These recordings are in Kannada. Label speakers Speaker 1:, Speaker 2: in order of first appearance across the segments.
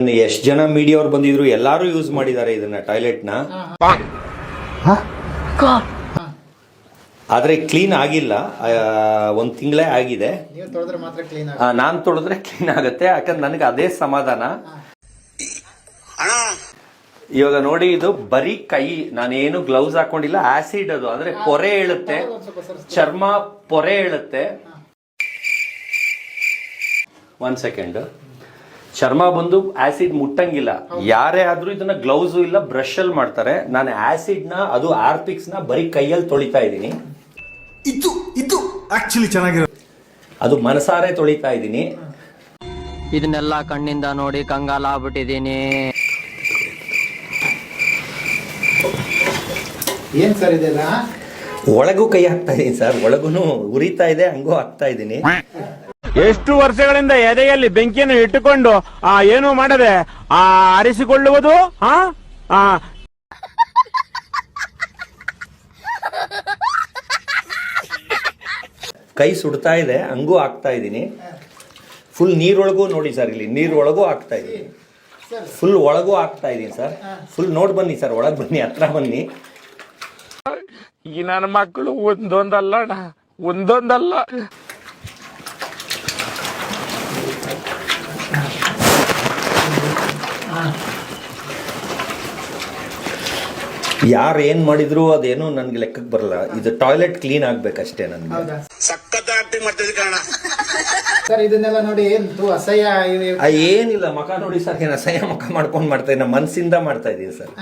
Speaker 1: ಎಷ್ಟು ಜನ ಮೀಡಿಯಾ ಅವ್ರು ಬಂದಿದ್ರು, ಎಲ್ಲಾರು ಯೂಸ್ ಮಾಡಿದ್ದಾರೆ ಇದನ್ನ ಟಾಯ್ಲೆಟ್ ನ. ಆದ್ರೆ ಕ್ಲೀನ್ ಆಗಿಲ್ಲ, 1 ತಿಂಗಳೇ ಆಗಿದೆ. ನಾನ್ ತೊಳೆದ್ರೆ ಕ್ಲೀನ್ ಆಗುತ್ತೆ, ಯಾಕಂದ್ರೆ ನನಗೆ ಅದೇ ಸಮಾಧಾನ. ಇವಾಗ ನೋಡಿ, ಇದು ಬರೀ ಕೈ, ನಾನೇನು ಗ್ಲೌಸ್ ಹಾಕೊಂಡಿಲ್ಲ. ಆಸಿಡ್ ಅದು ಅಂದ್ರೆ ಪೊರೆ ಹೇಳುತ್ತೆ, ಚರ್ಮ ಪೊರೆ ಹೇಳುತ್ತೆ. 1 ಸೆಕೆಂಡ್. ಚರ್ಮ ಬಂದು ಆಸಿಡ್ ಮುಟ್ಟಂಗಿಲ್ಲ. ಯಾರೇ ಆದ್ರೂ ಇದನ್ನ ಗ್ಲೌಸ್ ಇಲ್ಲ ಬ್ರಷ್ ಅಲ್ಲಿ ಮಾಡ್ತಾರೆ. ನಾನು ಆಸಿಡ್ ನ, ಅದು ಆರ್ಪಿಕ್ಸ್ ನ ಬರೀ ಕೈಯಲ್ಲಿ ತೊಳಿತಾ ಇದ್ದೀನಿ.
Speaker 2: ಇದು ಆಕ್ಚುಲಿ ಚೆನ್ನಾಗಿರುತ್ತೆ.
Speaker 1: ಅದು ಮನಸಾರೆ ತೊಳಿತಾ ಇದ್ದೀನಿ.
Speaker 3: ಇದನ್ನೆಲ್ಲ ಕಣ್ಣಿಂದ ನೋಡಿ ಕಂಗಾಲ ಆಗ್ಬಿಟ್ಟಿದೀನಿ.
Speaker 4: ಏನ್ ಸರ್ ಇದೆಲ್ಲ?
Speaker 1: ಒಳಗೂ ಕೈ ಹಾಕ್ತಾ ಇದೀನಿ ಸರ್, ಒಳಗೂನು ಉರಿತಾ ಇದೆ, ಹಂಗೂ ಹಾಕ್ತಾ ಇದ್ದೀನಿ.
Speaker 5: ಎಷ್ಟು ವರ್ಷಗಳಿಂದ ಎದೆಯಲ್ಲಿ ಬೆಂಕಿಯನ್ನು ಇಟ್ಟುಕೊಂಡು ಏನು ಮಾಡದೆ ಆರಿಸಿಕೊಳ್ಳುವುದು.
Speaker 1: ಕೈ ಸುಡ್ತಾ ಇದೆ, ಹಂಗೂ ಹಾಕ್ತಾ ಇದ್ದೀನಿ. ಫುಲ್ ನೀರೊಳಗೂ ನೋಡಿ ಸರ್, ಇಲ್ಲಿ ನೀರೊಳಗೂ ಹಾಕ್ತಾ ಇದ್ದೀನಿ. ಫುಲ್ ಒಳಗೂ ಹಾಕ್ತಾ ಇದ್ದೀನಿ ಸರ್. ಫುಲ್ ನೋಡ್ ಬನ್ನಿ ಸರ್, ಒಳಗ್ ಬನ್ನಿ, ಹತ್ರ ಬನ್ನಿ.
Speaker 5: ಈ ನನ್ನ ಮಕ್ಕಳು ಒಂದೊಂದಲ್ಲ, ಒಂದೊಂದಲ್ಲ.
Speaker 1: ಯಾರು ಏನ್ ಮಾಡಿದ್ರು ಅದೇನು ನನ್ಗೆ ಲೆಕ್ಕಕ್ಕೆ ಬರಲ್ಲ. ಇದು ಟಾಯ್ಲೆಟ್ ಕ್ಲೀನ್ ಆಗ್ಬೇಕಷ್ಟೇ. ನನ್ಗೆ
Speaker 4: ಸರ್ ಇದನ್ನೆಲ್ಲ ನೋಡಿ ಅಸಹ್ಯ.
Speaker 1: ಏನಿಲ್ಲ, ಮಕ ನೋಡಿ ಸರ್, ಏನ್ ಅಸಹ್ಯ ಮಕ ಮಾಡ್ಕೊಂಡ್ ಮಾಡ್ತಾ ಇದ್ದೀನಿ. ಮನಸ್ಸಿಂದ ಮಾಡ್ತಾ ಇದ್ದೀನಿ ಸರ್,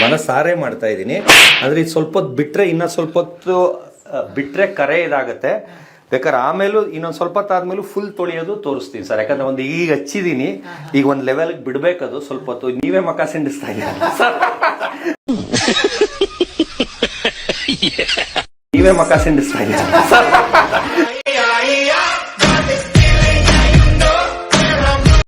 Speaker 1: ಮನಸ್ಸಾರೆ ಮಾಡ್ತಾ ಇದ್ದೀನಿ. ಅಂದ್ರೆ ಇದು ಸ್ವಲ್ಪ ಹೊತ್ತು ಬಿಟ್ರೆ, ಇನ್ನ ಸ್ವಲ್ಪ ಹೊತ್ತು ಬಿಟ್ರೆ ಕರೆ ಇದಾಗತ್ತೆ. ಬೇಕಾದ್ರೆ ಆಮೇಲೂ ಇನ್ನೊಂದ್ ಸ್ವಲ್ಪ ಹೊತ್ತಾದ್ಮೇಲೂ ಫುಲ್ ತೊಳೆಯೋದು ತೋರಿಸ್ತೀನಿ ಸರ್. ಯಾಕಂದ್ರೆ ಒಂದು ಈಗ ಹಚ್ಚಿದೀನಿ, ಈಗ ಒಂದ್ ಲೆವೆಲ್ ಬಿಡ್ಬೇಕದು ಸ್ವಲ್ಪ ಹೊತ್ತು. ನೀವೇ ಮಕ ಸಿಂಡಿಸ್ತಾ ಇದ್ದೀರಾ ಸರ್, ನೀವೇ ಮಕ ಸಿಂಡಿಸ್ತಾ ಇದ್ದೀರಾ ಸರ್.